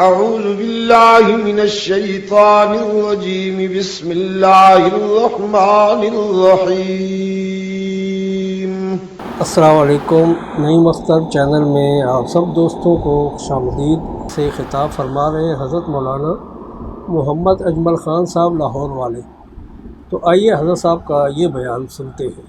أعوذ بالله من الشيطان الرجيم بسم الله الرحمن الرحيم السلام علیکم۔ نئی مختر چینل میں آپ سب دوستوں کو خوش آمدید سے خطاب فرما رہے ہیں حضرت مولانا محمد اجمل خان صاحب لاہور والے۔ تو آئیے حضرت صاحب کا یہ بیان سنتے ہیں۔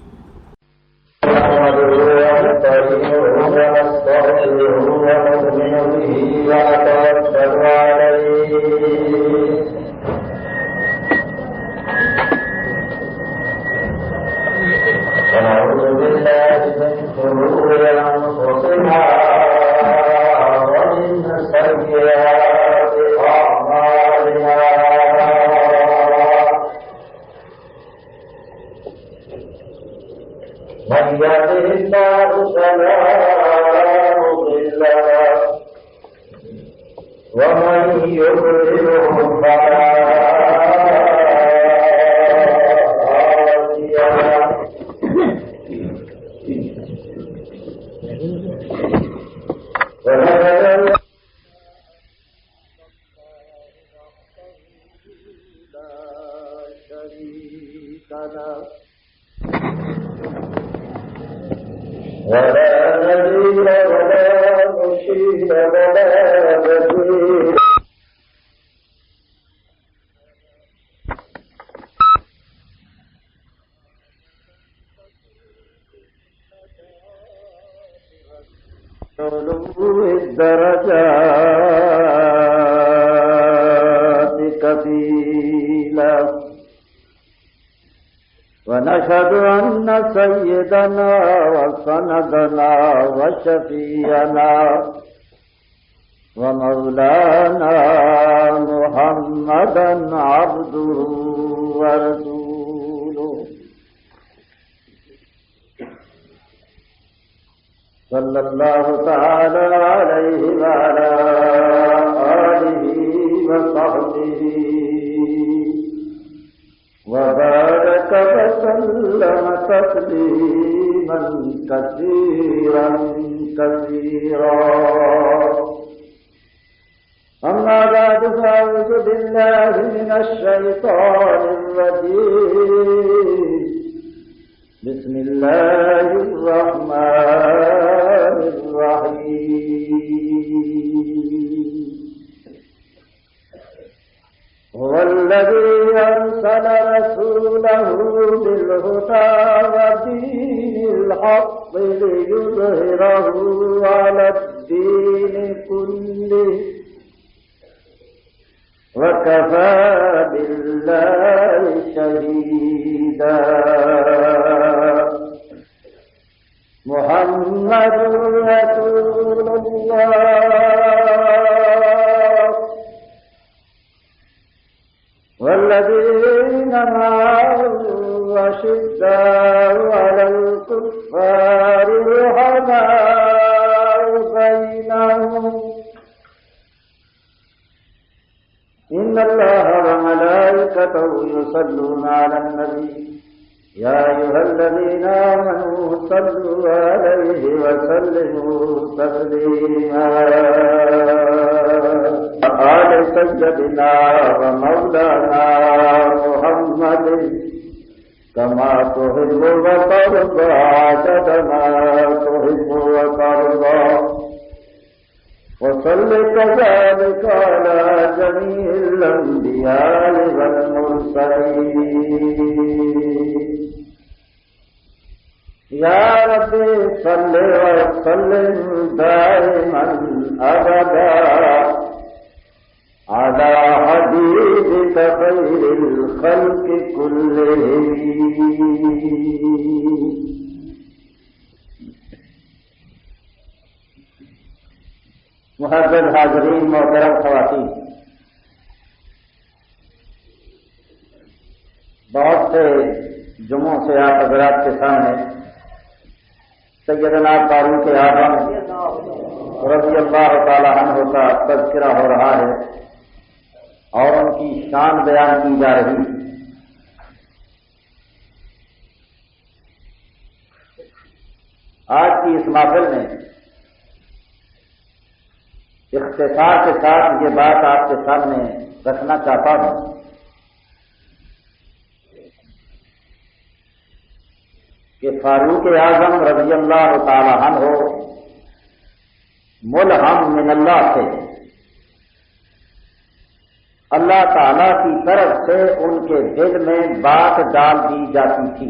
ونعوذ بالله من شرور أنفسنا ومن سيئات أعمالنا من يهده الله فلا مضل له ومن يضلله فلا هادي له ولا نذير ولا مشير ولا بديل علو الدرجات كفيلا ونشهد أن سيدنا وسندنا وشفيعنا ومولانا محمدا عبده ورسوله صلى الله تعالى عليه وعلى آله وصحبه وبارك وسلم تسليما كثيرا كثيرا أما بعد فأعوذ بالله من الشيطان الرجيم بسم الله الرحمن الرحيم هو الذي أرسل رسوله بالهدى ودين الحق ليظهره على الدين كله وكفى بالله شهيدا محمد رسول الله والذين معه أشداء على الكفار رحماء بينهم إن الله وملائكته يصلون على النبي يا أيها الذين آمنوا صلوا عليه وسلموا تسليما آل سيدنا ومولانا محمد كما تحب وترضى عدد ما تحب وترضى وصل كذلك على جميع الأنبياء والمرسلين يا رب صل وسلم دائما أبدا على حبيبك خير الخلق كلهم محبت حاضرین محترم خواتین، بہت سے جمعوں سے آپ حضرات کے سامنے سیدنا فاروق اعظم رضی اللہ تعالی عنہ کا تذکرہ ہو رہا ہے اور ان کی شان بیان کی جا رہی ہے۔ آج کی اس محفل میں اختصار کے ساتھ یہ بات آپ کے سامنے رکھنا چاہتا ہوں کہ فاروق اعظم رضی اللہ تعالی عنہ ملہم من اللہ سے اللہ تعالی کی طرف سے ان کے دل میں بات ڈال دی جاتی تھی.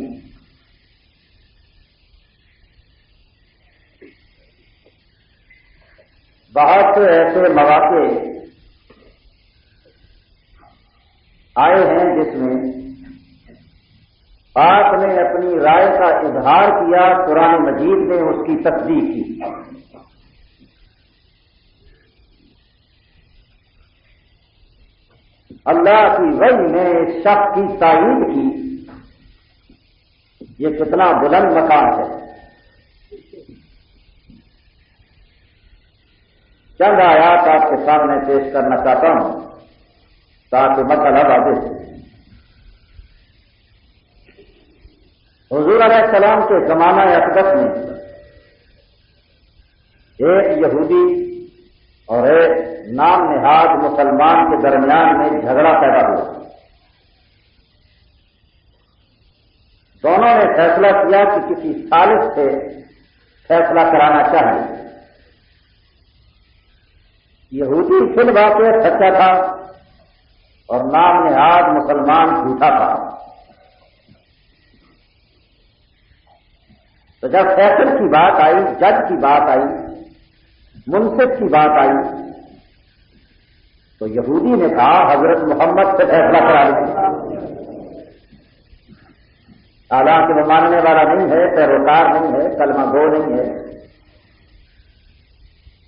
بہت سے ایسے مواقع آئے ہیں جس میں آپ نے اپنی رائے کا اظہار کیا، قرآن مجید نے اس کی تصدیق کی. اللہ کی وحی نے اس شخص کی تائید کی. یہ کتنا بلند مقام ہے. چند آیات آپ کے سامنے پیش کرنا چاہتا ہوں تاکہ مسئلہ واضح ہو. حضور علیہ السلام کے زمانہ اقدس میں ایک یہودی اور ایک نام نہاد مسلمان کے درمیان میں جھگڑا پیدا ہوا. دونوں نے فیصلہ کیا کہ کسی ثالث سے فیصلہ کرانا چاہیے. یہودی فی الواقع سچا تھا اور نام نہاد مسلمان جھوٹا تھا. تو جب فیصل کی بات آئی، جج کی بات آئی، منصف کی بات آئی، تو یہودی نے کہا حضرت محمد سے فیصلہ کرا دیا. حالانکہ وہ ماننے والا نہیں ہے، پیروکار نہیں ہے، کلمہ گو نہیں ہے،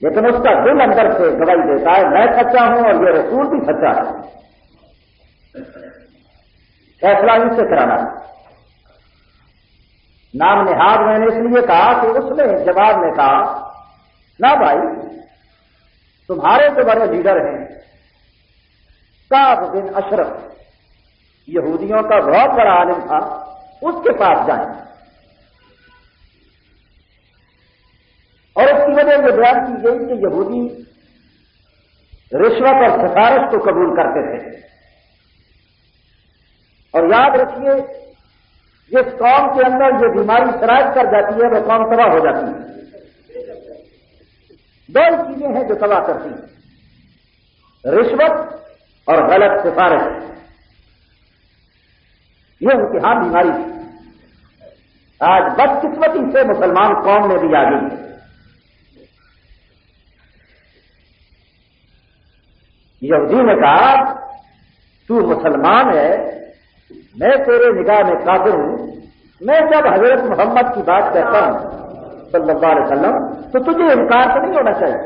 لیکن اس کا دل اندر سے گواہی دیتا ہے میں سچا ہوں اور یہ رسول بھی سچا ہے. فیصلہ ان سے کرانا ہے. نام نہاد میں نے اس لیے کہا کہ اس نے جواب میں کہا نہ بھائی، تمہارے جو بڑے لیڈر ہیں کعب بن اشرف، یہودیوں کا بہت بڑا عالم تھا، اس کے پاس جائیں. اور اس کی وجہ یہ بیان کی گئی کہ یہودی رشوت اور سفارش کو قبول کرتے تھے. اور یاد رکھیے جس قوم کے اندر یہ بیماری شرائط کر جاتی ہے وہ قوم تباہ ہو جاتی ہے. دو ہی چیزیں ہیں جو تباہ کرتی ہیں، رشوت اور غلط سفارش. یہ امتحان بیماری تھی. آج بدقسمتی سے مسلمان قوم میں بھی آ گئی ہے. یہودی نے کہا تو مسلمان ہے، میں تیرے نگاہ میں کافر ہوں، میں جب حضرت محمد کی بات کہتا ہوں صلی اللہ علیہ وسلم تو تجھے انکار تو نہیں ہونا چاہیے.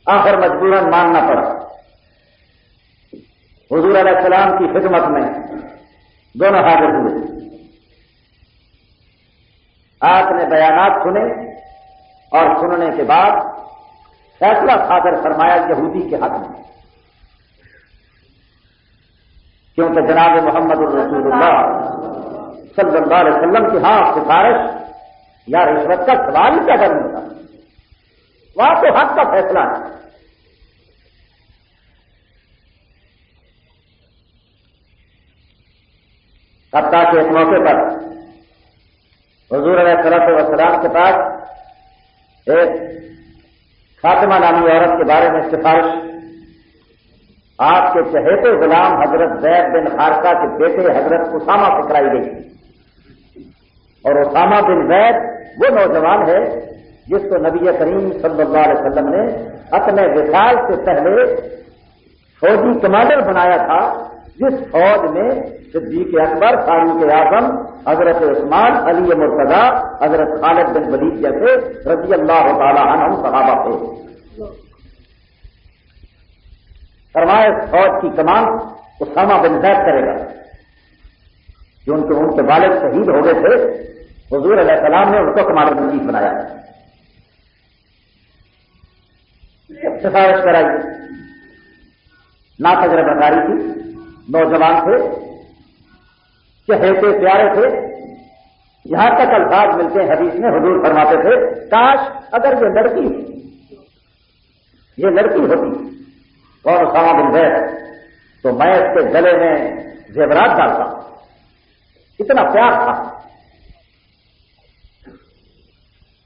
آخر مجبوراً ماننا پڑا. حضور علیہ السلام کی خدمت میں دونوں حاضر ہوئے. آپ نے بیانات سنے اور سننے کے بعد فیصلہ صادر فرمایا یہودی کے حق میں، کیونکہ جناب محمد الرسول اللہ صلی اللہ علیہ وسلم کی ہاں سفارش یا رشوت کا سوال ہی پیدا نہیں ہوتا. وہاں تو حق کا فیصلہ ہے. حتیٰ کہ ایک موقع پر حضور علیہ السلام کے پاس ایک فاطمہ نامی عورت کے بارے میں سفارش آپ کے چہیتے غلام حضرت زید بن حارثہ کے بیٹے حضرت اسامہ سے کرائی گئی. اور اسامہ بن زید وہ نوجوان ہے جس کو نبی کریم صلی اللہ علیہ وسلم نے اپنے وصال سے پہلے فوجی کمانڈر بنایا تھا، جس فوج میں صدیق اکبر، فاروق اعظم، حضرت عثمان، علی مرتضیٰ، حضرت خالد بن ولید جیسے رضی اللہ تعالی عنہم صحابہ تھے. فرمایا فوج کی کمان اسامہ بن زید کرے گا، کیونکہ ان کے والد شہید ہو گئے تھے. حضور علیہ السلام نے ان کو کمانڈر ان چیف بنایا. سفارش کرائی. نا تجربہ کاری تھی، نوجوان تھے، چہیتے پیارے تھے. یہاں تک الفاظ ملتے ہیں حدیث میں، حضور فرماتے تھے کاش اگر یہ لڑکی ہوتی کون اسامہ بن زید تو میں اس کے گلے میں زیورات ڈالتا، اتنا پیار تھا۔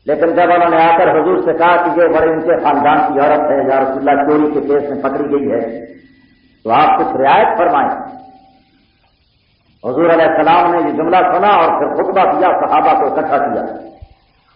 لیکن جب انہوں نے آ کر حضور سے کہا کہ یہ بڑے اونچے خاندان کی عورت ہے، یا رسول اللہ چوری کے کیس میں پکڑی گئی ہے، تو آپ کچھ رعایت فرمائیں۔ حضور علیہ السلام نے یہ جملہ سنا اور پھر خطبہ دیا، صحابہ کو اکٹھا کیا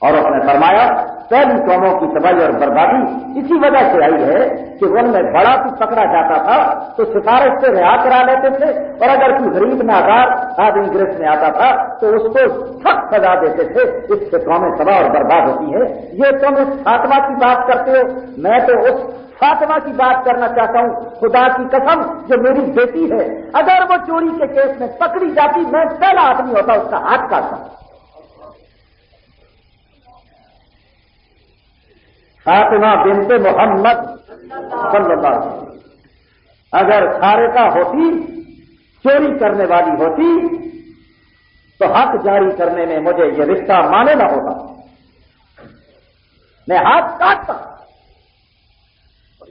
اور اس نے فرمایا پہلی قوموں کی تباہی اور بربادی اسی وجہ سے آئی ہے کہ ان میں بڑا بھی پکڑا جاتا تھا تو سفارش سے رہا کرا لیتے تھے، اور اگر کوئی غریب نادار آدمی گرفت میں آتا تھا تو اس کو سخت سزا دیتے تھے، اس سے قومیں تباہ اور برباد ہوتی ہے۔ یہ تم اس فاطمہ کی بات کرتے ہو، میں تو اس فاطمہ کی بات کرنا چاہتا ہوں، خدا کی قسم جو میری بیٹی ہے، اگر وہ چوری کے کیس میں پکڑی جاتی میں پہلا آدمی ہوتا اس کا ہاتھ کاٹتا۔ فاطمہ بنت محمد صلی اللہ علیہ وسلم اگر سارقہ ہوتی، چوری کرنے والی ہوتی، تو حق جاری کرنے میں مجھے یہ رشتہ مانے نہ ہوتا، میں ہاتھ کاٹتا۔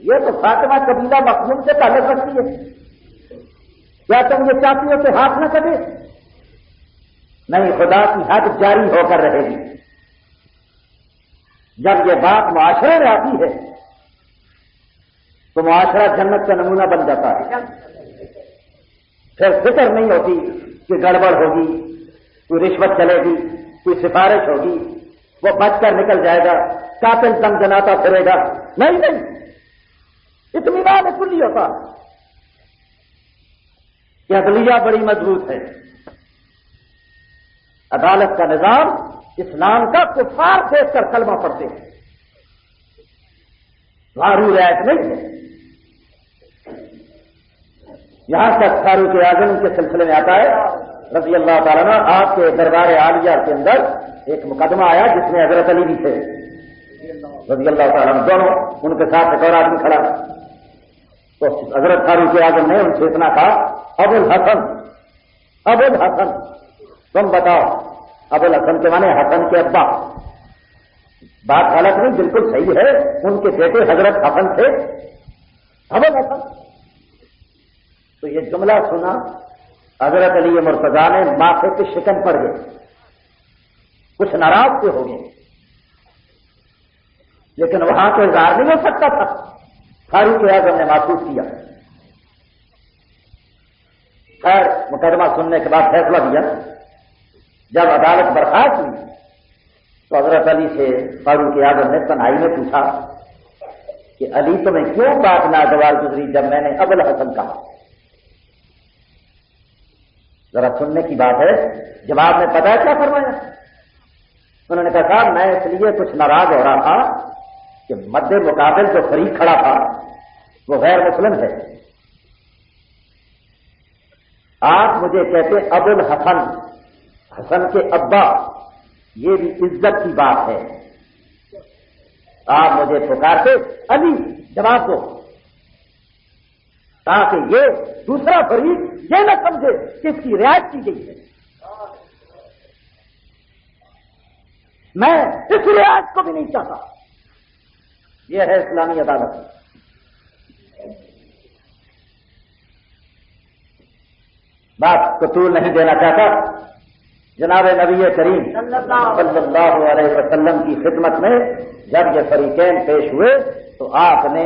یہ تو فاطمہ قبیلہ مخزوم سے تعلق رکھتی ہے، کیا تم یہ چاہتی ہو کہ ہاتھ نہ کٹے؟ نہیں، خدا کی حد جاری ہو کر رہے گی۔ جب یہ بات معاشرے میں آتی ہے تو معاشرہ جنت کا نمونہ بن جاتا ہے، پھر فکر نہیں ہوتی کہ گڑبڑ ہوگی، کوئی رشوت چلے گی، کوئی سفارش ہوگی، وہ بچ کر نکل جائے گا، قاتل دم جناتا پھرے گا، نہیں، اطمینان کلی ہوتا کہ عدلیہ بڑی مضبوط ہے، عدالت کا نظام اسلام کا کفار دیکھ کر کلمہ پڑھتے ہیں، دھارو رعایت نہیں ہے۔ یہاں تک فاروق اعظم کے سلسلے میں آتا ہے رضی اللہ تعالیٰ عنہ، آپ کے دربار عالیہ کے اندر ایک مقدمہ آیا جس میں حضرت علی بھی تھے رضی اللہ تعالیٰ عنہ، دونوں، ان کے ساتھ ایک اور آدمی کھڑا، تو حضرت فاروق اعظم نے ان سے اتنا کہا ابو الحسن تم بتاؤ۔ ابو الحسن کے معنی حسن کے ابا، بات غلط نہیں، بالکل صحیح ہے، ان کے بیٹے حضرت حسن تھے ابو الحسن۔ تو یہ جملہ سنا حضرت علی مرتضیٰ نے ماتھے پہ شکن پڑ گئے، کچھ ناراض سے ہو گئے، لیکن وہاں تو اظہار نہیں ہو سکتا تھا۔ فاروق اعظم نے محسوس کیا، خیر مقدمہ سننے کے بعد فیصلہ دیا۔ جب عدالت برخاست ہوئی تو حضرت علی سے فاروق اعظم نے تنہائی میں پوچھا کہ علی تمہیں کیوں بات ناگوار گزری جب میں نے ابو الحسن کہا؟ ذرا سننے کی بات ہے۔ جواب میں پتا ہے کیا فرمایا؟ انہوں نے کہا صاحب میں اس لیے کچھ ناراض ہو رہا تھا کہ مد مقابل جو فریق کھڑا تھا وہ غیر مسلم ہے، آپ مجھے کہتے ابو الحسن، حسن کے ابا، یہ بھی عزت کی بات ہے، آپ مجھے پکارتے علی، جواب دو، تاکہ یہ دوسرا فریق یہ نہ سمجھے کہ اس کی رعایت کی گئی ہے۔ میں اس رعایت کو بھی نہیں چاہتا۔ یہ ہے اسلامی عدالت۔ بات کو طول نہیں دینا چاہتا، جناب نبی کریم صلی اللہ علیہ وسلم کی خدمت میں جب یہ فریقین پیش ہوئے تو آپ نے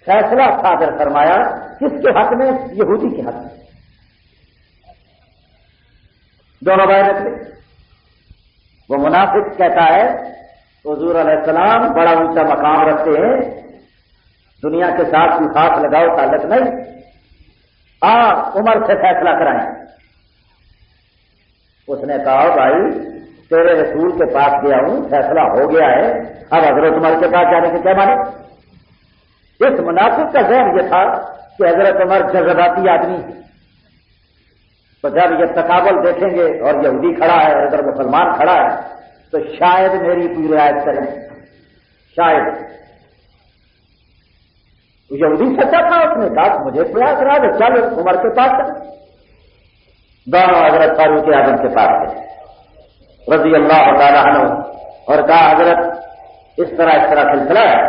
فیصلہ صادر فرمایا، کس کے حق میں؟ یہودی کے حق میں۔ دونوں بھائی نکلے، وہ منافق کہتا ہے حضور علیہ السلام بڑا اونچا مقام رکھتے ہیں، دنیا کے ساتھ کوئی خاص لگاؤ تعلق نہیں، آپ عمر سے فیصلہ کرائیں۔ اس نے کہا بھائی تیرے رسول کے پاس گیا ہوں، فیصلہ ہو گیا ہے، اب حضرت عمر کے پاس جانے کے کیا مانے؟ اس منافق کا ذہن یہ تھا کہ حضرت عمر جذباتی آدمی ہے، تو جب یہ تقابل دیکھیں گے اور یہودی کھڑا ہے اور ادھر مسلمان کھڑا ہے تو شاید میری کوئی رعایت کریں، شاید۔ یہودی سچا تھا، اس نے کہا مجھے پریاس رہا ہے، چل عمر کے پاس چل۔ دونوں حضرت فاروق اعظم کے پاس گئے، رضی اللہ تعالیٰ عنہ اور کہا حضرت اس طرح سلسلہ ہے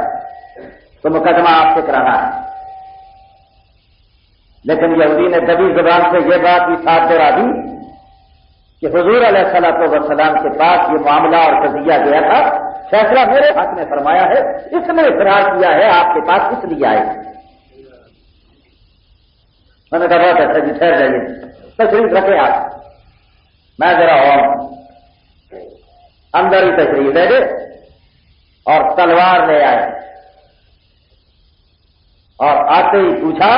تو مقدمہ آپ سے کرانا ہے. لیکن یہودی نے دبی زبان سے یہ بات بھی ساتھ دوہرا دی کہ حضور علیہ الصلوۃ والسلام کے پاس یہ معاملہ اور قضیہ گیا تھا، فیصلہ میرے حق میں فرمایا ہے، اس نے اقرار کیا ہے آپ کے پاس اس لیے آئے. میں نے کہا بہت اچھا جی، ٹھہر جائیے، تشریف رکھے آپ، میں ذرا اور اندر ہی تشریف دے دے اور تلوار لے آئے اور آتے ہی پوچھا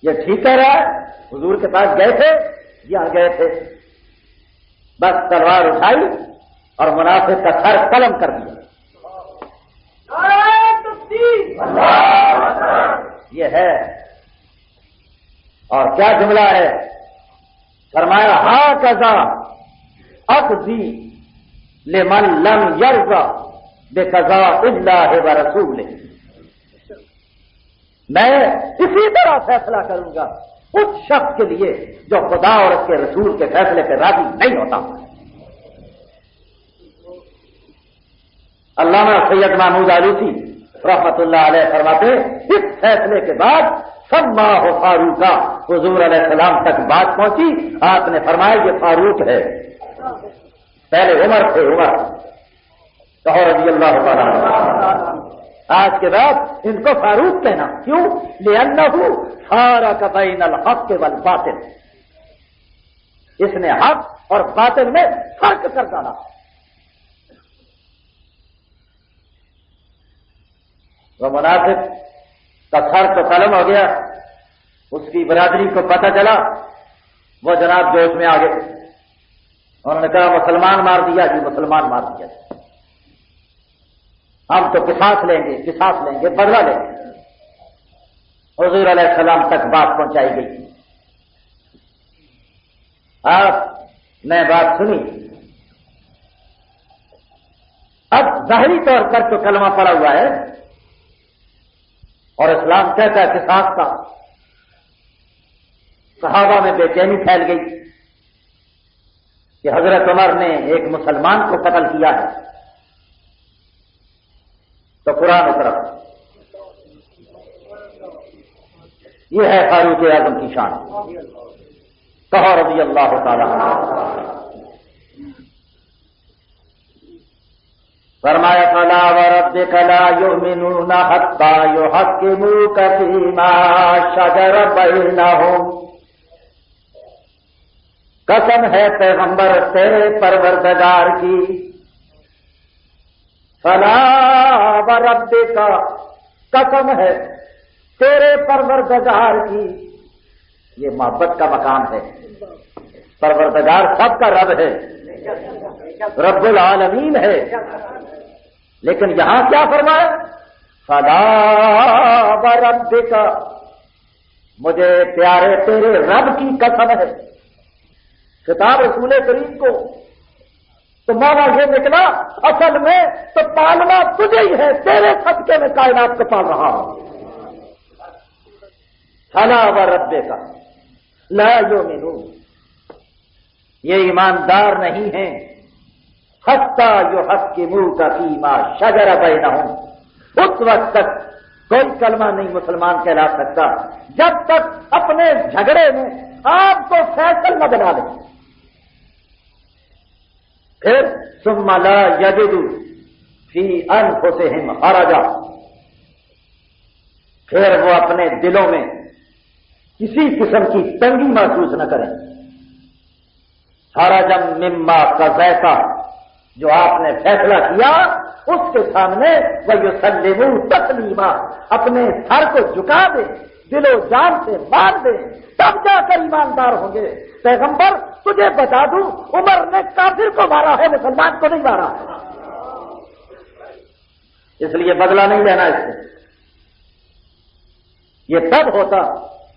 یہ ٹھیک کہہ رہا ہے؟ حضور کے پاس گئے تھے؟ یہاں گئے تھے. بس تلوار اٹھائی اور منافق کا سر قلم کر دیا. یہ ہے. اور کیا جملہ ہے؟ فرمایا ہا کذا اقضی لمن لم یرضى بقضاء اللہ ورسولہ، میں اسی طرح فیصلہ کروں گا اس شخص کے لیے جو خدا اور اس کے رسول کے فیصلے پہ راضی نہیں ہوتا. علامہ سید محمود آلوسی رحمۃ اللہ علیہ فرماتے اس فیصلے کے بعد سماہ فاروقہ، حضور علیہ السلام تک بات پہنچی، آپ نے فرمایا یہ فاروق ہے. پہلے عمر تھے، عمر کہو رضی اللہ تعالیٰ عنہ. آج کے بعد ان کو فاروق کہنا کیوں؟ لأنہ فارق بین الحق والباطل، اس نے حق اور باطل میں فرق کر ڈالا. وہ منافق کا سر تو قلم ہو گیا، اس کی برادری کو پتہ چلا، وہ جناب جوش میں آ گئے. انہوں نے کہا مسلمان مار دیا جی، مسلمان مار دیا جی، ہم تو قصاص لیں گے، قصاص لیں گے، بدلہ لیں گے. حضور علیہ السلام تک بات پہنچائی گئی. آپ نے بات سنی. اب ظاہری طور پر تو کلمہ پڑا ہوا ہے اور اسلام کہتا ہے قصاص کا. صحابہ میں بے چینی پھیل گئی کہ حضرت عمر نے ایک مسلمان کو قتل کیا ہے. تو قرآن اترا. یہ ہے فاروق اعظم کی شان. کہو رضی اللہ تعالی عنہ. فرمایا فلا وربک لا یؤمنون حتی یحکموک فیما شجر بینہم، قسم ہے پیغمبر تیرے پروردگار کی. فلا وربک، قسم ہے تیرے پروردگار کی. یہ محبت کا مقام ہے. پروردگار سب کا رب ہے، رب العالمین ہے. لیکن یہاں کیا فرمایا؟ فلا وربک، مجھے پیارے تیرے رب کی قسم ہے. خطاب رسول کریم کو تو مانا یہ نکلا اصل میں تو پالنا تجھے ہی ہے، تیرے صدقے میں کائنات کو پال رہا ہوں. فلا وربک لا یؤمنون، یہ ایماندار نہیں ہیں. حتی یحکموک فیما شجر بینہم، اس وقت تک کوئی کلمہ نہیں مسلمان کہلا سکتا جب تک اپنے جھگڑے میں آپ کو فیصل نہ بنا لیں. پھر ثم لا یجدوا فی انفسہم حرجا، پھر وہ اپنے دلوں میں کسی قسم کی تنگی محسوس نہ کریں. حرجا مما قضیت، جو آپ نے فیصلہ کیا اس کے سامنے وَيُسَلِّمُوا تَسْلِيمًا، اپنے سر کو جھکا دے، دل و جان سے مان دے، تب جا کر ایماندار ہوں گے. پیغمبر تجھے بتا دوں عمر نے کافر کو مارا ہے، مسلمان کو نہیں مارا ہے. اس لیے بدلہ نہیں لینا اس سے. یہ تب ہوتا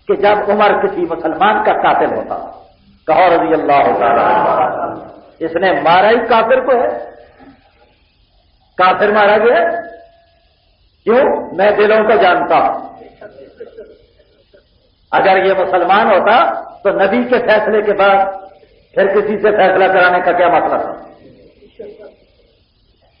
کہ جب عمر کسی مسلمان کا قاتل ہوتا. کہو رضی اللہ تعالی. اس نے مارا ہی کافر کو ہے. کافر مارا گیا ہے. کیوں؟ میں دلوں کو جانتا ہوں. اگر یہ مسلمان ہوتا تو نبی کے فیصلے کے بعد پھر کسی سے فیصلہ کرانے کا کیا مطلب ہے؟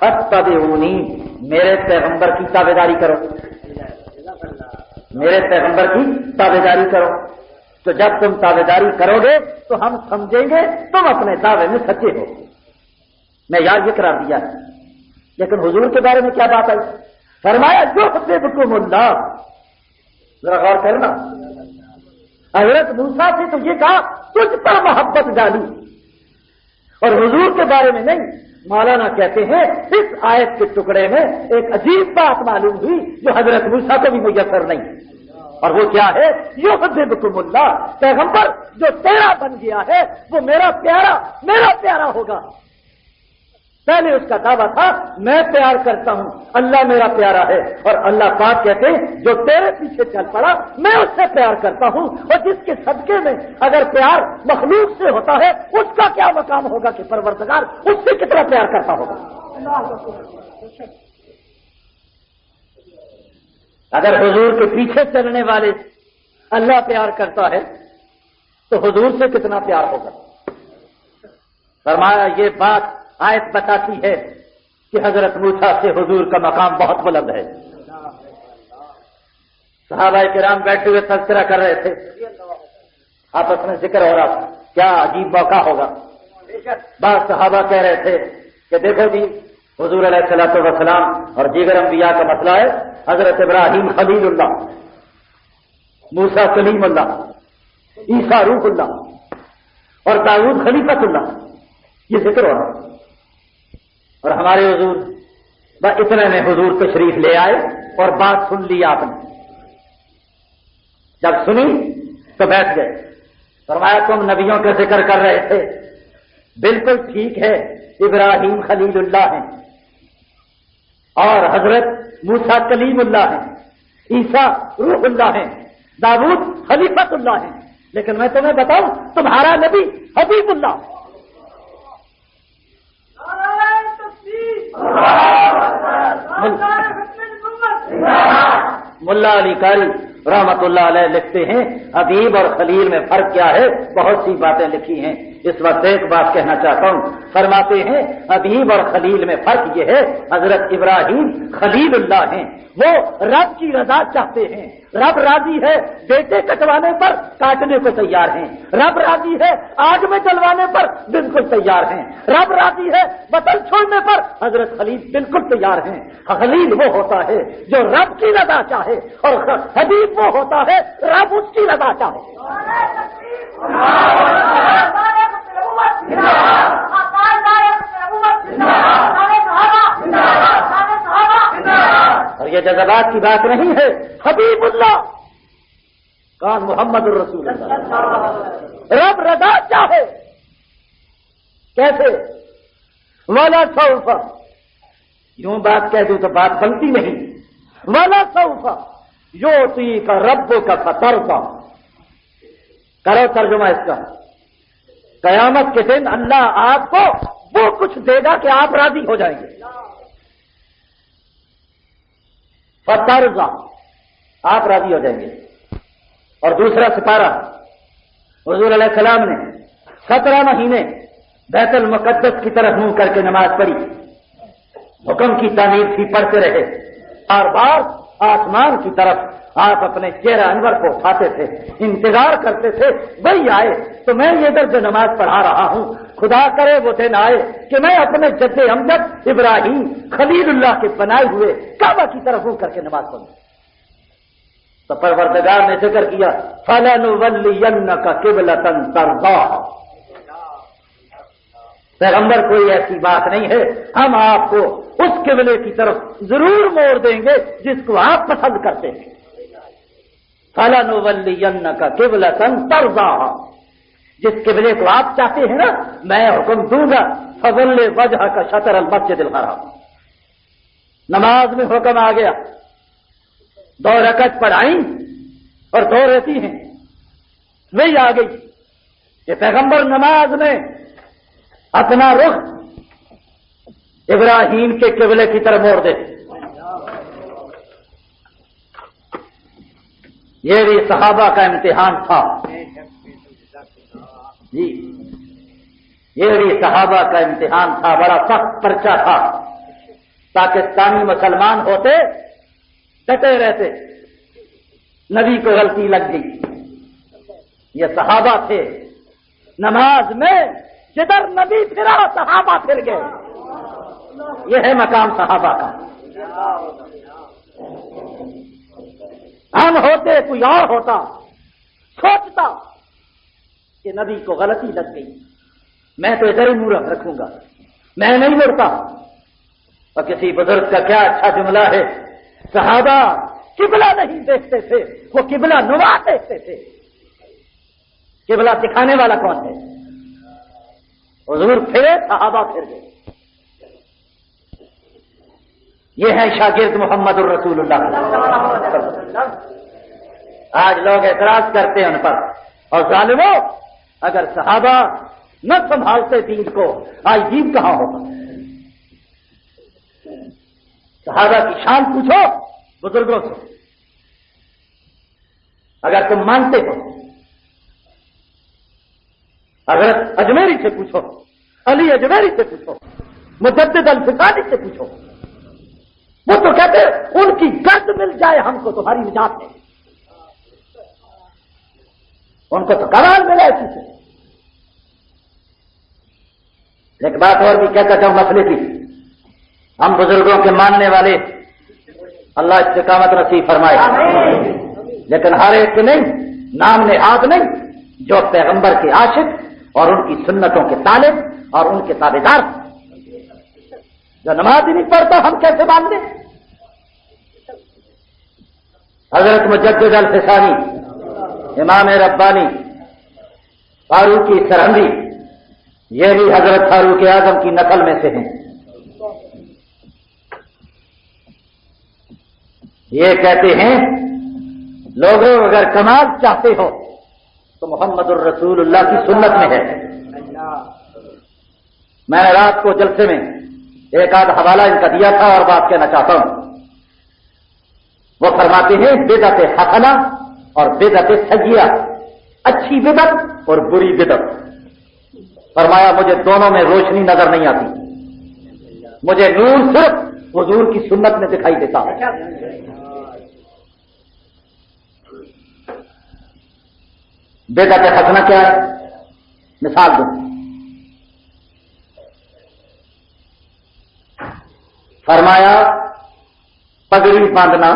فاتبعونی، میرے پیغمبر کی تابعداری کرو، میرے پیغمبر کی تابعداری کرو۔ تو جب تم تابعداری کرو گے تو ہم سمجھیں گے تم اپنے دعوے میں سچے ہو۔ میں یار یہ قرار دیا ہے، لیکن حضور کے بارے میں کیا بات آئی؟ فرمایا یحببکم اللہ۔ ذرا غور کرنا، حضرت موسیٰ سے تو یہ کہا تجھ پر محبت ڈالی، اور حضور کے بارے میں نہیں۔ مولانا کہتے ہیں اس آیت کے ٹکڑے میں ایک عجیب بات معلوم ہوئی جو حضرت موسیٰ کو بھی میسر نہیں، اور وہ کیا ہے؟ یحببکم اللہ، پیغمبر جو تیرا بن گیا ہے وہ میرا پیارا ہوگا۔ پہلے اس کا دعویٰ تھا میں پیار کرتا ہوں، اللہ میرا پیارا ہے، اور اللہ پاک کہتے ہیں جو تیرے پیچھے چل پڑا میں اس سے پیار کرتا ہوں، اور جس کے صدقے میں اگر پیار مخلوق سے ہوتا ہے اس کا کیا مقام ہوگا کہ پروردگار اس سے کتنا پیار کرتا ہوگا۔ اگر حضور کے پیچھے چلنے والے اللہ پیار کرتا ہے تو حضور سے کتنا پیار ہوگا۔ فرمایا یہ بات آیت بتاتی ہے کہ حضرت موسیٰ سے حضور کا مقام بہت بلند ہے۔ صحابہ کرام بیٹھے ہوئے تذکرہ کر رہے تھے، آپس میں ذکر ہو رہا تھا کیا عجیب موقع ہوگا۔ بعض صحابہ کہہ رہے تھے کہ دیکھو جی حضور علیہ الصلوۃ والسلام اور دیگر انبیاء کا مسئلہ ہے، حضرت ابراہیم خلیل اللہ، موسیٰ کلیم اللہ، عیسیٰ روح اللہ اور داؤد خلیفۃ اللہ، یہ ذکر ہو رہا۔ اور ہمارے حضور اتنے میں حضور تشریف لے آئے اور بات سن لی آپ نے، جب سنی تو بیٹھ گئے۔ فرمایا تم نبیوں کا ذکر کر رہے تھے، بالکل ٹھیک ہے، ابراہیم خلیل اللہ ہیں اور حضرت موسیٰ کلیم اللہ ہیں، عیسیٰ روح اللہ ہیں، داؤد خلیفۃ اللہ ہیں، لیکن میں تمہیں بتاؤں تمہارا نبی حبیب اللہ۔ ملا علی قاری رحمت اللہ علیہ لکھتے ہیں حبیب اور خلیل میں فرق کیا ہے، بہت سی باتیں لکھی ہیں، اس وقت ایک بات کہنا چاہتا ہوں۔ فرماتے ہیں حبیب اور خلیل میں فرق یہ ہے، حضرت ابراہیم خلیل اللہ ہیں، وہ رب کی رضا چاہتے ہیں، رب راضی ہے بیٹے کٹوانے پر کاٹنے کو تیار ہیں، رب راضی ہے آگ میں جلوانے پر بالکل تیار ہیں، رب راضی ہے وطن چھوڑنے پر حضرت خلیل بالکل تیار ہیں۔ خلیل وہ ہوتا ہے جو رب کی رضا چاہے، اور حبیب وہ ہوتا ہے رب اس کی رضا چاہے۔ اور یہ جذبات کی بات نہیں ہے، حبیب اللہ کون؟ محمد الرسول اللہ۔ رب رضا چاہے کیسے؟ ولا سوف، یوں بات کہہ دوں تو بات بنتی نہیں، ولا سوف یوتی کا رب کا فترضا، کرو ترجمہ اس کا، قیامت کے دن اللہ آپ کو وہ کچھ دے گا کہ آپ راضی ہو جائیں گے۔ فترضا، آپ راضی ہو جائیں گے۔ اور دوسرا سپارہ، حضور علیہ السلام نے 17 مہینے بیت المقدس کی طرف منہ کر کے نماز پڑھی، حکم کی تعمیر تھی، پڑھتے رہے، بار بار آسمان کی طرف آپ اپنے چہرہ انور کو اٹھاتے تھے، انتظار کرتے تھے وہی آئے تو میں یہ ادھر جو نماز پڑھا رہا ہوں خدا کرے وہ دن آئے کہ میں اپنے جد امجد ابراہیم خلیل اللہ کے بنائے ہوئے کعبہ کی طرف منہ کر کے نماز پڑھوں۔ تو پروردگار نے ذکر کیا فَلَنُوَلِّيَنَّكَ قِبْلَةً تَرْضَاهَا، پیغمبر کوئی ایسی بات نہیں ہے، ہم آپ کو اس قبلے کی طرف ضرور موڑ دیں گے جس کو آپ پسند کرتے ہیں۔ فَلَنُوَلِّيَنَّكَ قِبْلَةً تَرْضَاهَا، جس قبلے کو آپ چاہتے ہیں نا میں حکم دوں گا، فَوَلِّ وَجْهَكَ شَطْرَ الْمَسْجِدِ الْحَرَامِ، نماز میں حکم آ گیا، 2 رکعت پڑھائیں اور 2 رہتی ہیں، وہی آ گئی کہ پیغمبر نماز میں اپنا رخ ابراہیم کے قبلے کی طرف موڑ دے۔ یہ بھی صحابہ کا امتحان تھا جی، یہ بھی صحابہ کا امتحان تھا، بڑا سخت پرچہ تھا۔ پاکستانی مسلمان ہوتے ڈٹے رہتے، نبی کو غلطی لگ گئی۔ یہ صحابہ تھے، نماز میں جدھر نبی پھرا صحابہ پھر گئے۔ یہ ہے مقام صحابہ کا۔ ہم ہوتے کوئی اور ہوتا، سوچتا کہ نبی کو غلطی لگ گئی، میں تو ادھر ہی منہ رکھوں گا، میں نہیں مڑتا۔ اور کسی بزرگ کا کیا اچھا جملہ ہے، صحابہ قبلہ نہیں دیکھتے تھے، وہ قبلہ نما دیکھتے تھے۔ قبلہ دکھانے والا کون ہے؟ حضور پھرے، صحابہ پھر گئے۔ یہ ہے شاگرد محمد الرسول اللہ۔ آج لوگ اعتراض کرتے ہیں ان پر، اور ظالموں، اگر صحابہ نہ سنبھالتے دین کو، آج دین کہاں ہوگا؟ صحابہ کی شان پوچھو بزرگوں سے، اگر تم مانتے ہو۔ اگر اجمیری سے پوچھو، علی اجمیری سے پوچھو، مجدد الفسانی سے پوچھو، وہ تو کہتے ان کی گرد مل جائے ہم کو تمہاری نجات ہے۔ ان کو تو کمال ملا اسی سے۔ ایک بات اور بھی کہتا چاہوں مسئلے کی، ہم بزرگوں کے ماننے والے، اللہ استقامت نصیب فرمائے، لیکن ہر ایک کے نہیں، نام نہاد نہیں، جو پیغمبر کے عاشق اور ان کی سنتوں کے طالب اور ان کے تابع دار، جو نماز ہی نہیں پڑھتا ہم کیسے مان لیں؟ حضرت مجدد الفسانی، امام ربانی، فاروقی سرہندی، یہ بھی حضرت فاروق اعظم کی نسل میں سے ہیں۔ یہ کہتے ہیں لوگوں اگر کمال چاہتے ہو تو محمد الرسول اللہ کی سنت میں ہے۔ میں نے رات کو جلسے میں ایک آدھ حوالہ ان کا دیا تھا اور بات کہنا چاہتا ہوں۔ وہ فرماتے ہیں بدعت حسنہ اور بدعت سیئہ، اچھی بدعت اور بری بدعت۔ فرمایا مجھے دونوں میں روشنی نظر نہیں آتی، مجھے نور صرف حضور کی سنت میں دکھائی دیتا ہے۔ بدعت حسنہ کیا ہے؟ مثال دوں، فرمایا پگڑی باندھنا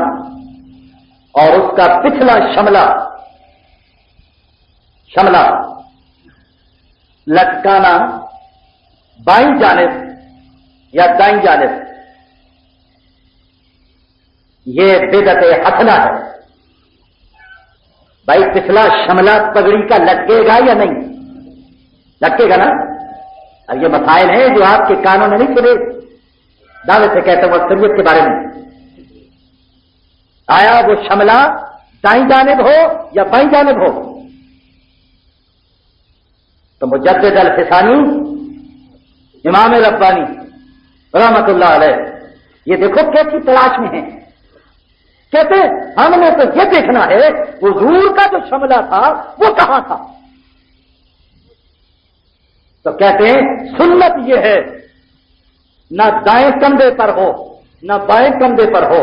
اور اس کا پچھلا شملہ لٹکانا بائیں جانب یا دائیں جانب، یہ بدعت حسنہ ہے۔ بھائی پچھلا شملہ پگڑی کا لٹکے گا یا نہیں؟ لٹکے گا نا؟ اب یہ مسائل ہیں جو آپ کے کانوں میں نہیں سنے، دعوے سے کہتا ہوں اکثریت کے بارے میں۔ آیا وہ شملہ دائیں جانب ہو یا بائیں جانب ہو؟ تو مجدد الفسانی، امام ربانی رحمت اللہ علیہ، یہ دیکھو کیسی تلاش میں ہیں۔ کہتے ہم نے تو یہ دیکھنا ہے حضور کا جو شملہ تھا وہ کہاں تھا۔ تو کہتے ہیں سنت یہ ہے نہ دائیں کندھے پر ہو نہ بائیں کندھے پر ہو،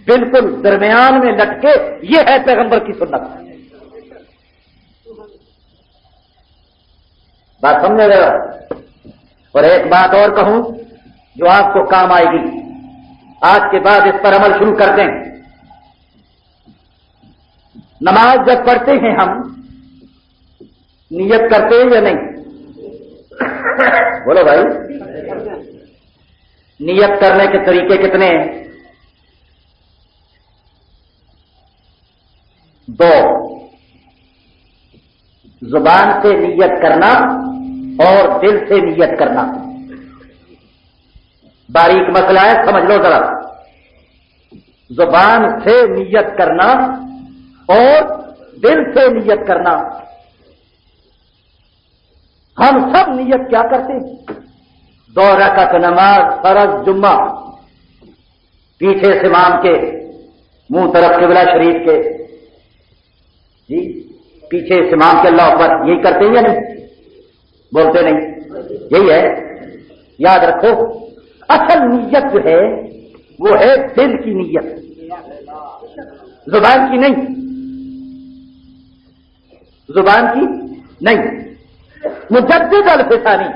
بالکل درمیان میں لٹکے، یہ ہے پیغمبر کی سنت۔ بات سمجھے گا؟ اور ایک بات اور کہوں جو آپ کو کام آئے گی، آج کے بعد اس پر عمل شروع کر دیں۔ نماز جب پڑھتے ہیں ہم نیت کرتے ہیں یا نہیں؟ بولو بھائی، نیت کرنے کے طریقے کتنے ہیں؟ دو، زبان سے نیت کرنا اور دل سے نیت کرنا۔ باریک مسئلہ ہے، سمجھ لو ذرا۔ زبان سے نیت کرنا اور دل سے نیت کرنا۔ ہم سب نیت کیا کرتے ہیں؟ 2 رکعت نماز فرض جمعہ، پیچھے سے امام کے منہ طرف قبلہ شریف کے، جی پیچھے سے امام کے اللہ اکبر، یہی کرتے ہیں یا نہیں؟ بولتے نہیں؟ یہی ہے، یاد رکھو۔ اصل نیت جو ہے وہ ہے دل کی نیت، زبان کی نہیں، زبان کی نہیں۔ مجدد الفسانی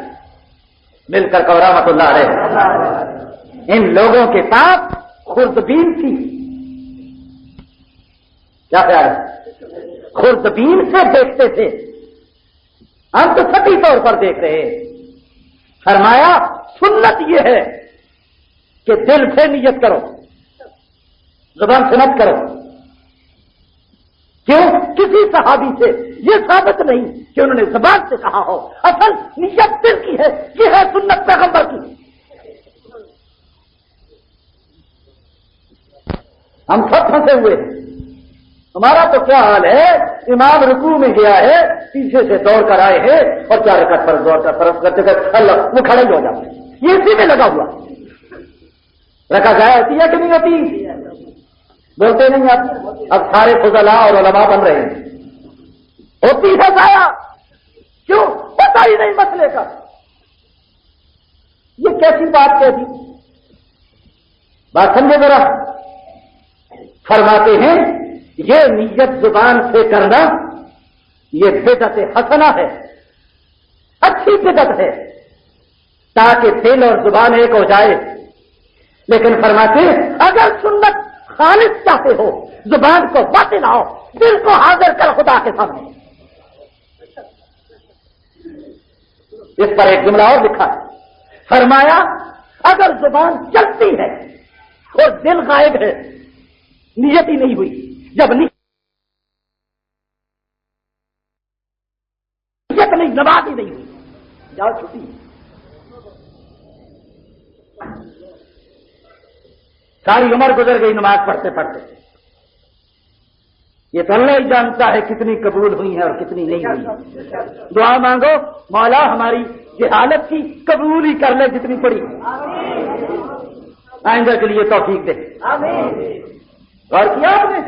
مل کر کو رحمۃ اللہ علیہ، ان لوگوں کے پاس خوردبین تھی۔ کیا خیال ہے؟ خوردبین سے دیکھتے تھے، ہم تو سطحی طور پر دیکھ رہے ہیں۔ فرمایا سنت یہ ہے کہ دل سے نیت کرو، زبان سے مت کرو۔ کیوں؟ کسی صحابی سے یہ ثابت نہیں کہ انہوں نے زبان سے کہا ہو، اصل نیت دل کی ہے، یہ ہے سنت پیغمبر کی۔ ہم سب پھنسے ہوئے ہیں۔ ہمارا تو کیا حال ہے، امام رکوع میں گیا ہے، پیچھے سے دوڑ کر آئے ہیں اور 4 رکعت پر دوڑ کر فرض کرتے کرتے اللہ وہ کھڑے ہی ہو جاتے ہیں، یہ اسی میں لگا ہوا۔ رکعت ضائع ہوتی ہے کہ نہیں ہوتی؟ بولتے نہیں آپ؟ اب سارے فضلاء اور علماء بن رہے ہیں، ہوتی ہے ضائع، کیوں؟ پتہ ہی نہیں مسئلے کا۔ یہ کیسی بات کہہ دی؟ بات سمجھے ذرا۔ فرماتے ہیں یہ نیت زبان سے کرنا یہ بدعت حسنہ ہے، اچھی بدعت ہے، تاکہ دل اور زبان ایک ہو جائے۔ لیکن فرماتے ہیں اگر سنت خالص چاہتے ہو، زبان کو باطل لاؤ، دل کو حاضر کر خدا کے سامنے۔ اس پر ایک جملہ اور لکھا ہے، فرمایا اگر زبان چلتی ہے اور دل غائب ہے، نیت ہی نہیں ہوئی، جب نیت نہیں، نماز ہی نہیں ہوئی، جاؤ چھٹی۔ ساری عمر گزر گئی نماز پڑھتے پڑھتے، یہ تو اللہ ہی جانتا ہے کتنی قبول ہوئی ہیں اور کتنی نہیں ہوئی۔ دعا مانگو مولا ہماری جہالت کی قبول ہی کر لے جتنی پڑی، آئندہ کے لیے توفیق دے۔ غور کیا آپ نے؟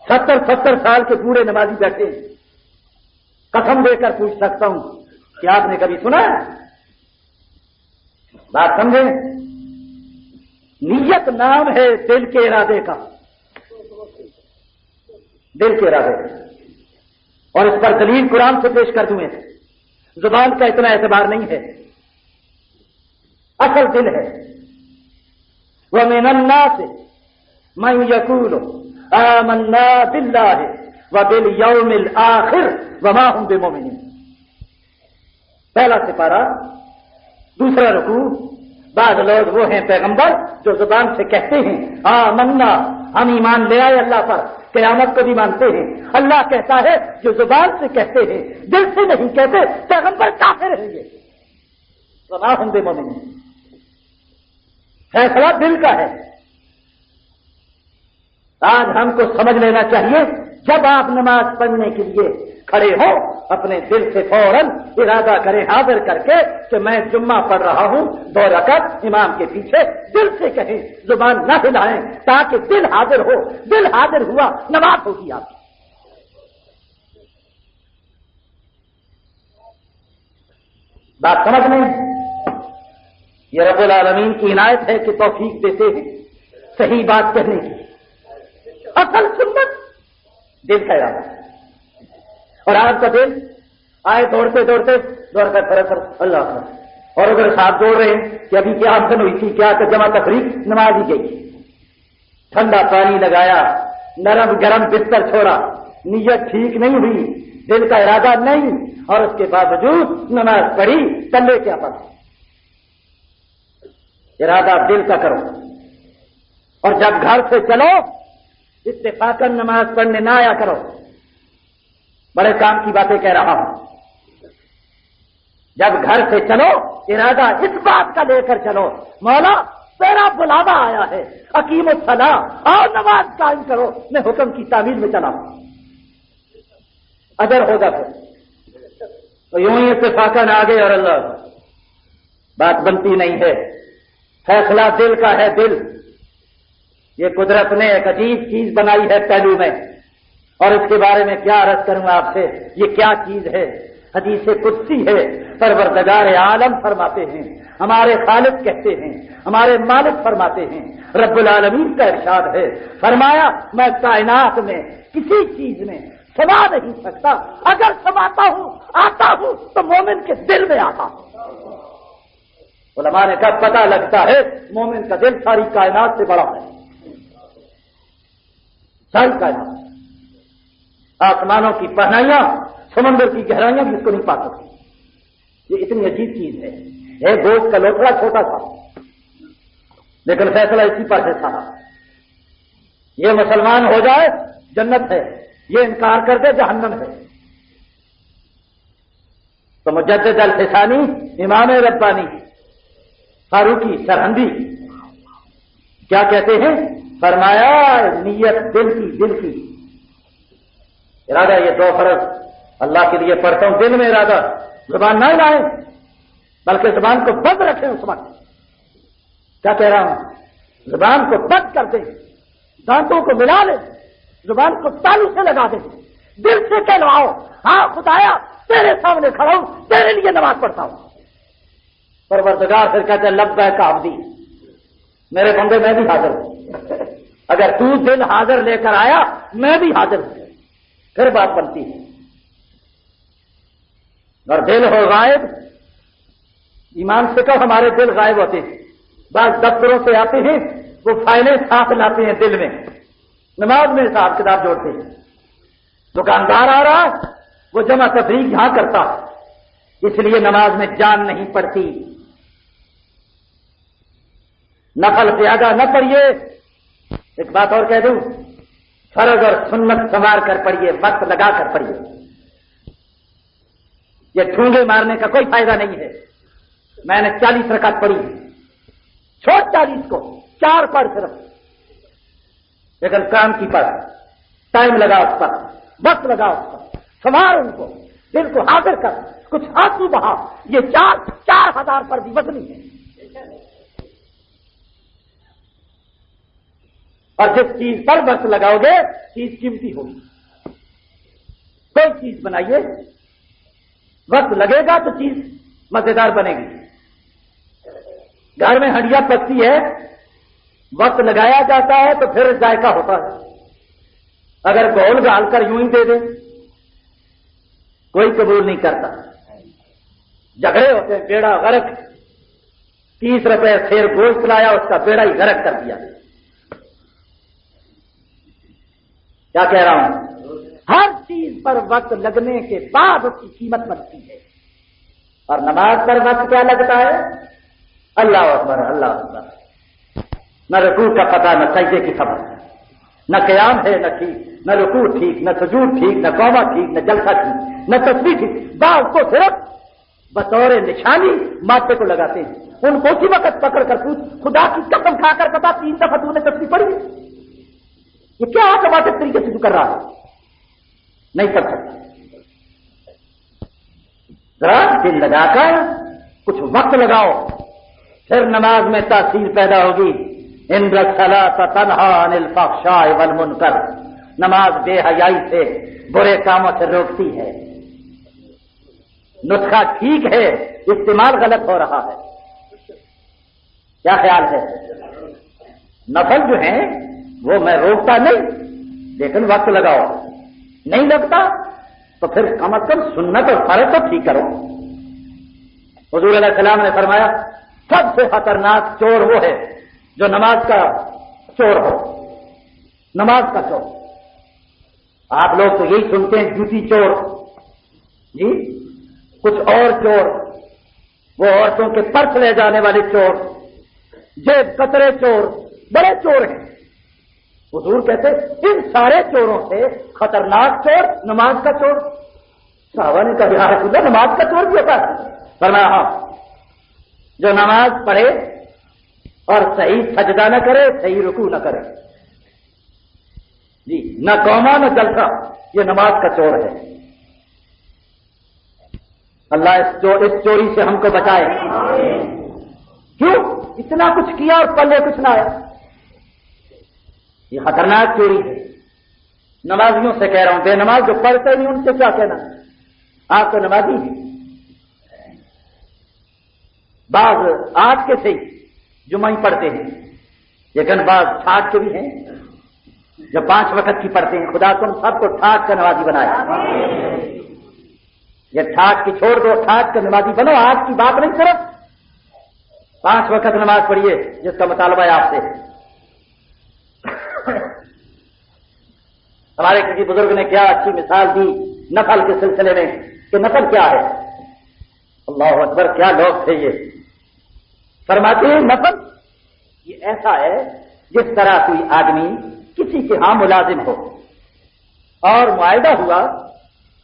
70 سال کے بوڑھے نمازی بیٹھے ہیں، قسم دے کر پوچھ سکتا ہوں کہ آپ نے کبھی سنا ہے؟ بات سمجھیں، نیت نام ہے دل کے ارادے کا، دل کے ارادے کا، اور اس پر دلیل قرآن سے پیش کر دوں۔ زبان کا اتنا اعتبار نہیں ہے، اصل دل ہے۔ وَمِنَ النَّاسِ مَن يَقُولُ آمَنَّا بِاللَّهِ وَبِالْيَوْمِ الْآخِرِ وَمَا هُمْ بِمُؤْمِنِينَ۔ پہلا سپارہ، دوسرا رکوع۔ بعض لوگ وہ ہیں پیغمبر جو زبان سے کہتے ہیں آمنا، ہم ایمان لے آئے اللہ پر، قیامت کو بھی مانتے ہیں۔ اللہ کہتا ہے جو زبان سے کہتے ہیں دل سے نہیں کہتے، پیغمبر کافر ہیں یہ۔ وما ہم بمؤمنین، فیصلہ دل کا ہے۔ آج ہم کو سمجھ لینا چاہیے جب آپ نماز پڑھنے کے لیے کھڑے ہو، اپنے دل سے فوراً ارادہ کریں حاضر کر کے کہ میں جمعہ پڑھ رہا ہوں 2 رکعت امام کے پیچھے، دل سے کہیں، زبان نہ ہلائیں، تاکہ دل حاضر ہو۔ دل حاضر ہوا نماز ہوگی آپ کی۔ بات سمجھ میں؟ یہ رب العالمین کی عنایت ہے کہ توفیق دیتے ہیں صحیح بات کہنے کی۔ اصل سنت دل کا ارادہ، اور آپ کا دل آئے دوڑتے دوڑتے دوڑ کر فرض اللہ اکبر، اور اگر ساتھ دوڑ رہے ہیں کہ ابھی کیا آمدن ہوئی تھی، کیا جمع تفریق، نماز ہی گئی، ٹھنڈا پانی لگایا، نرم گرم بستر چھوڑا، نیت ٹھیک نہیں ہوئی، دل کا ارادہ نہیں، اور اس کے باوجود نماز پڑھی، تلے کیا پڑھ؟ ارادہ دل کا کرو۔ اور جب گھر سے چلو اتفاقاً نماز پڑھنے نہ آیا کرو، بڑے کام کی باتیں کہہ رہا ہوں۔ جب گھر سے چلو ارادہ اس بات کا لے کر چلو مولا تیرا بلاوا آیا ہے، اقیم الصلاۃ، اور نماز قائم کرو، میں حکم کی تعمیل میں چلا ہوں، اجر ہوگا۔ پھر تو یوں ہی اتفاقاً آگے اور اللہ بات بنتی نہیں ہے۔ فیصلہ دل کا ہے، دل۔ یہ قدرت نے ایک عجیب چیز بنائی ہے پہلو میں، اور اس کے بارے میں کیا عرض کروں آپ سے، یہ کیا چیز ہے؟ حدیث قدسی ہے، پروردگار عالم فرماتے ہیں، ہمارے خالق کہتے ہیں، ہمارے مالک فرماتے ہیں، رب العالمین کا ارشاد ہے، فرمایا میں کائنات میں کسی چیز میں سما نہیں سکتا، اگر سماتا ہوں آتا ہوں تو مومن کے دل میں آتا ہوں۔ علماء نے کہا پتہ لگتا ہے مومن کا دل ساری کائنات سے بڑا ہے، ساری کائنات، آسمانوں کی پہنائیاں، سمندر کی گہرائیاں بھی اس کو نہیں پا سکتی۔ یہ اتنی عجیب چیز ہے، ایک گوشت کا لوٹڑا چھوٹا تھا لیکن فیصلہ اسی پر ہے سارا۔ یہ مسلمان ہو جائے جنت ہے، یہ انکار کر دے جہنم ہے۔ تو مجدد الفسانی، امام ربانی، فاروقی، سرہندی کیا کہتے ہیں؟ فرمایا نیت دل کی ارادہ، یہ دو فرض اللہ کے لیے پڑھتا ہوں، دل میں ارادہ، زبان نہ لائیں بلکہ زبان کو بند رکھیں۔ اس وقت کیا کہہ رہا ہوں؟ زبان کو بند کر دیں، دانتوں کو ملا لیں، زبان کو تالو سے لگا دیں، دل سے کہلواؤ ہاں خدایا تیرے سامنے کھڑا ہوں، تیرے لیے نماز پڑھتا ہوں۔ پروردگار پھر کہتے ہیں لبیک عبدی، میرے بندے میں بھی حاضر ہوں، اگر تو دل حاضر لے کر آیا میں بھی حاضر ہوں، پھر بات بنتی ہے۔ اور دل ہو غائب، ایمان سے کہو ہمارے دل غائب ہوتے ہیں، بعض دفتروں سے آتے ہیں وہ فائلیں ساتھ لاتے ہیں دل میں، نماز میں حساب کتاب جوڑتے ہیں۔ دکاندار آ رہا وہ جمع تفریق یہاں کرتا، اس لیے نماز میں جان نہیں پڑتی۔ نفل زیادہ نہ پڑھیے، ایک بات اور کہہ دوں، فرض اور سنت سنوار کر پڑھیے، وقت لگا کر پڑھیے۔ یہ ٹھونگے مارنے کا کوئی فائدہ نہیں ہے۔ میں نے 40 رکعت پڑھی، چھوڑ 40 کو 4 پڑھ صرف، لیکن کام کی پڑھ، ٹائم لگا اس پر، وقت لگا اس پر، سنوار ان کو، دل کو حاضر کر، کچھ آنسو بہا۔ یہ 4,000 پر بھی وزنی ہے۔ اور جس چیز پر وقت لگاؤ گے چیز قیمتی ہوگی۔ کوئی چیز بنائیے، وقت لگے گا تو چیز مزیدار بنے گی۔ گھر میں ہنڈیا پکتی ہے، وقت لگایا جاتا ہے تو پھر ذائقہ ہوتا ہے۔ اگر گول ڈال کر یوں ہی دے دیں کوئی قبول نہیں کرتا۔ جھگڑے ہوتے ہیں، بیڑا غرق، 30 روپے پھر گوشت لایا، اس کا بیڑا ہی غرق کر دیا۔ کیا کہہ رہا ہوں؟ ہر چیز پر وقت لگنے کے بعد اس کی قیمت بنتی ہے۔ اور نماز پر وقت کیا لگتا ہے؟ اللہ اکبر، اللہ اکبر، نہ رکوع کا پتہ، نہ سجدے کی خبر، نہ قیام ہے نہ ٹھیک، نہ رکوع ٹھیک، نہ سجود ٹھیک، نہ قوما ٹھیک، نہ جلسہ ٹھیک، نہ تسبیح ٹھیک۔ بعض کو صرف بطور نشانی ماتھے کو لگاتے ہیں، ان کو اسی وقت پکڑ کر پوچھ، خدا کی قسم کھا کر بتا 3 دفعہ تو نے تسبیح پڑھی؟ یہ کیا آٹومیٹک طریقے سے تو کر رہا ہے؟ نہیں کر سکتا۔ ذرا دل لگا کر کچھ وقت لگاؤ، پھر نماز میں تاثیر پیدا ہوگی۔ ان الصلاۃ تنہی عن الفحشاء والمنکر، نماز بے حیائی سے، برے کاموں سے روکتی ہے۔ نسخہ ٹھیک ہے، استعمال غلط ہو رہا ہے۔ کیا خیال ہے؟ نفل جو ہیں وہ میں روکتا نہیں، لیکن وقت لگاؤ، نہیں لگتا تو پھر کم از کم سنت اور فرض تو ٹھیک کرو۔ حضور علیہ السلام نے فرمایا سب سے خطرناک چور وہ ہے جو نماز کا چور ہو، نماز کا چور۔ آپ لوگ تو یہی سنتے ہیں جوتی چور، جی کچھ اور چور، وہ عورتوں کے پرس لے جانے والے چور، جیب کترے چور، بڑے چور ہیں۔ حضور کہتے ان سارے چوروں سے خطرناک چور نماز کا چور۔ صحابہ نے کہا یا رسول اللہ نماز کا چور بھی ہوتا ہے؟ فرمایا ہاں، جو نماز پڑھے اور صحیح سجدہ نہ کرے، صحیح رکوع نہ کرے، جی نہ قوما نہ جلسہ، یہ نماز کا چور ہے۔ اللہ اس چوری سے ہم کو بچائے۔ کیوں اتنا کچھ کیا اور پلے کچھ نہ آیا؟ یہ خطرناک چوری ہے۔ نمازیوں سے کہہ رہا ہوں، بے نماز جو پڑھتے نہیں ان سے کیا کہنا؟ آپ تو نمازی ہیں، بعض آج کے سے جمعہ ہی پڑھتے ہیں، لیکن بعض ٹھاٹ کے بھی ہیں جو 5 وقت کی پڑھتے ہیں۔ خدا تم سب کو ٹھاٹ کا نمازی بنایا۔ یہ ٹھاٹ کی چھوڑ دو، ٹھاٹ کا نمازی بنو۔ آج کی بات نہیں، صرف 5 وقت نماز پڑھیے جس کا مطالبہ ہے آپ سے۔ ہمارے کسی بزرگ نے کیا اچھی مثال دی نفل کے سلسلے میں کہ نفل کیا ہے۔ اللہ اکبر، کیا لوگ تھے یہ۔ فرماتے ہیں نفل یہ ایسا ہے جس طرح کوئی آدمی کسی کے ہاں ملازم ہو اور معاہدہ ہوا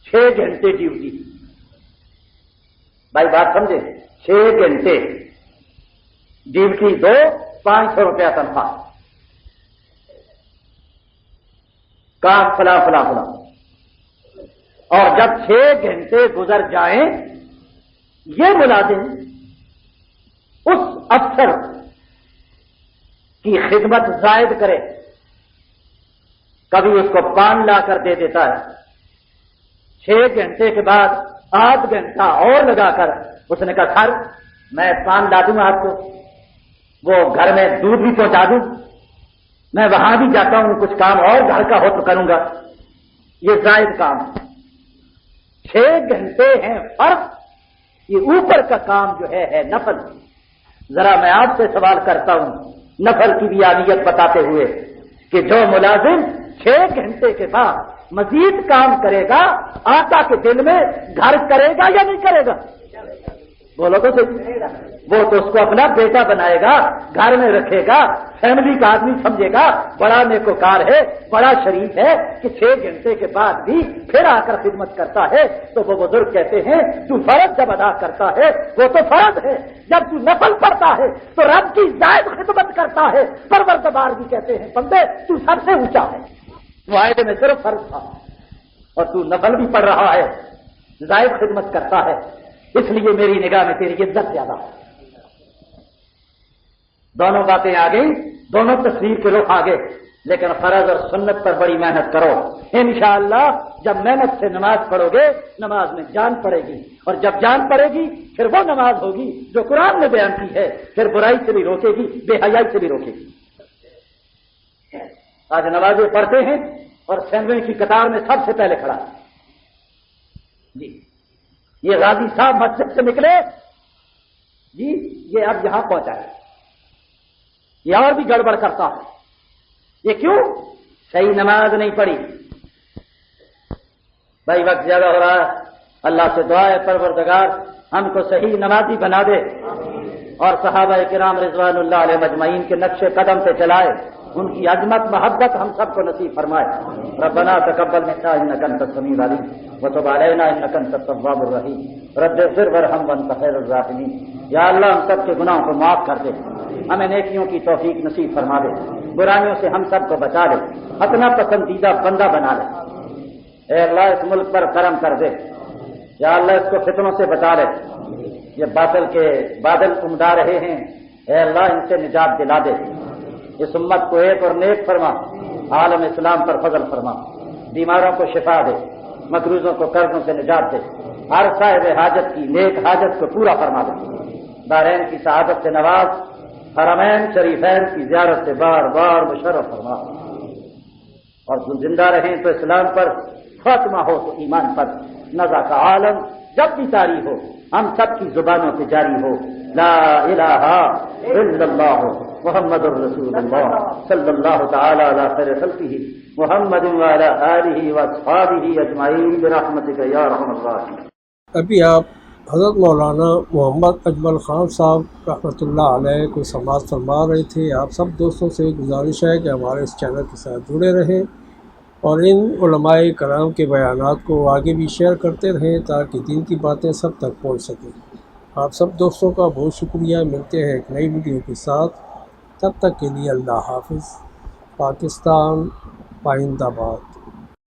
6 گھنٹے ڈیوٹی۔ بھائی بات سمجھے، 6 گھنٹے ڈیوٹی دو، 500 روپیہ تنخواہ، کام فلاں فلاں فلاں۔ اور جب 6 گھنٹے گزر جائیں یہ ملازم اس افسر کی خدمت زائد کرے، کبھی اس کو پان لا کر دے دیتا ہے، 6 گھنٹے کے بعد 8 گھنٹہ اور لگا کر اس نے کہا سر میں پان لا دوں گا آپ کو، وہ گھر میں دودھ بھی پہنچا دوں، میں وہاں بھی جاتا ہوں، کچھ کام اور گھر کا ہو تو کروں گا، یہ زائد کام۔ 6 گھنٹے ہیں فرق، یہ اوپر کا کام جو ہے نفل۔ ذرا میں آپ سے سوال کرتا ہوں نفل کی بھی اہمیت بتاتے ہوئے کہ جو ملازم 6 گھنٹے کے بعد مزید کام کرے گا آقا کے دل میں گھر کرے گا یا نہیں کرے گا؟ بولو تو صحیح۔ وہ تو اس کو اپنا بیٹا بنائے گا، گھر میں رکھے گا، فیملی کا آدمی سمجھے گا، بڑا نیکوکار ہے، بڑا شریف ہے کہ 6 گھنٹے کے بعد بھی پھر آ کر خدمت کرتا ہے۔ تو وہ بزرگ کہتے ہیں تو فرض جب ادا کرتا ہے وہ تو فرض ہے، جب تو نفل پڑھتا ہے تو رب کی زائد خدمت کرتا ہے۔ پروردگار بھی کہتے ہیں بندے تو سب سے اونچا ہے، معاہدے میں صرف فرض تھا اور تو نفل بھی پڑھ رہا ہے، زائد خدمت کرتا ہے، اس لیے میری نگاہ میں تیری عزت زیادہ ہے۔ دونوں باتیں آ گئی، دونوں تصویر کے رخ آگے، لیکن فرض اور سنت پر بڑی محنت کرو۔ انشاءاللہ جب محنت سے نماز پڑھو گے نماز میں جان پڑے گی، اور جب جان پڑے گی پھر وہ نماز ہوگی جو قرآن نے بیان کی ہے، پھر برائی سے بھی روکے گی، بے حیائی سے بھی روکے گی۔ آج نمازیں پڑھتے ہیں اور سینویں کی قطار میں سب سے پہلے کھڑا ہے جی، یہ غازی صاحب مسجد سے نکلے جی، یہ اب یہاں پہنچا ہے، یہ اور بھی گڑبڑ کرتا ہے۔ یہ کیوں؟ صحیح نماز نہیں پڑھی۔ بھائی وقت زیادہ ہو رہا ہے، اللہ سے دعا ہے پروردگار ہم کو صحیح نمازی بنا دے اور صحابہ کرام رضوان اللہ علیہ مجمعین کے نقش قدم پہ چلائے، ان کی عظمت محبت ہم سب کو نصیب فرمائے۔ ربنا تقبل منا انک انت السمیع العلیم وتب علینا انک انت التواب الرحیم رب اغفر وارحم وانت خیر الراحمین۔ یا اللہ ہم سب کے گناہوں کو معاف کر دے، ہمیں نیکیوں کی توفیق نصیب فرما دے، برائیوں سے ہم سب کو بچا لے، اپنا پسندیدہ بندہ بنا لے۔ اے اللہ اس ملک پر کرم کر دے، یا اللہ اس کو فتنوں سے بچا لے، یہ باطل کے بادل امڈا رہے ہیں، اے اللہ ان سے نجات دلا دے، اس امت کو ایک اور نیک فرما، عالم اسلام پر فضل فرما، بیماروں کو شفا دے، مقروضوں کو قرضوں سے نجات دے، ہر صاحب حاجت کی نیک حاجت کو پورا فرما دے، دارین کی سعادت سے نواز، حرمین شریفین کی زیارت سے بار بار مشرف فرما، اور زندہ رہیں تو اسلام پر، خاتمہ ہو تو ایمان پر، نزا کا عالم جب بھی طاری ہو ہم سب کی زبانوں پہ جاری ہو لا الہ الا اللہ محمد الرسول اللہ صلی اللہ تعالی علی خیر خلقہ محمد وعلی آلہ واصحابہ اجمعین برحمتک یا ارحم الراحمین۔ ابھی آپ حضرت مولانا محمد اجمل خان صاحب رحمۃ اللہ علیہ کو سماعت فرما رہے تھے۔ آپ سب دوستوں سے گزارش ہے کہ ہمارے اس چینل کے ساتھ جڑے رہیں اور ان علماء کرام کے بیانات کو آگے بھی شیئر کرتے رہیں تاکہ دین کی باتیں سب تک پہنچ سکیں۔ آپ سب دوستوں کا بہت شکریہ۔ ملتے ہیں ایک نئی ویڈیو کے ساتھ، تب تک کے لیے اللہ حافظ۔ پاکستان پائندہ باد۔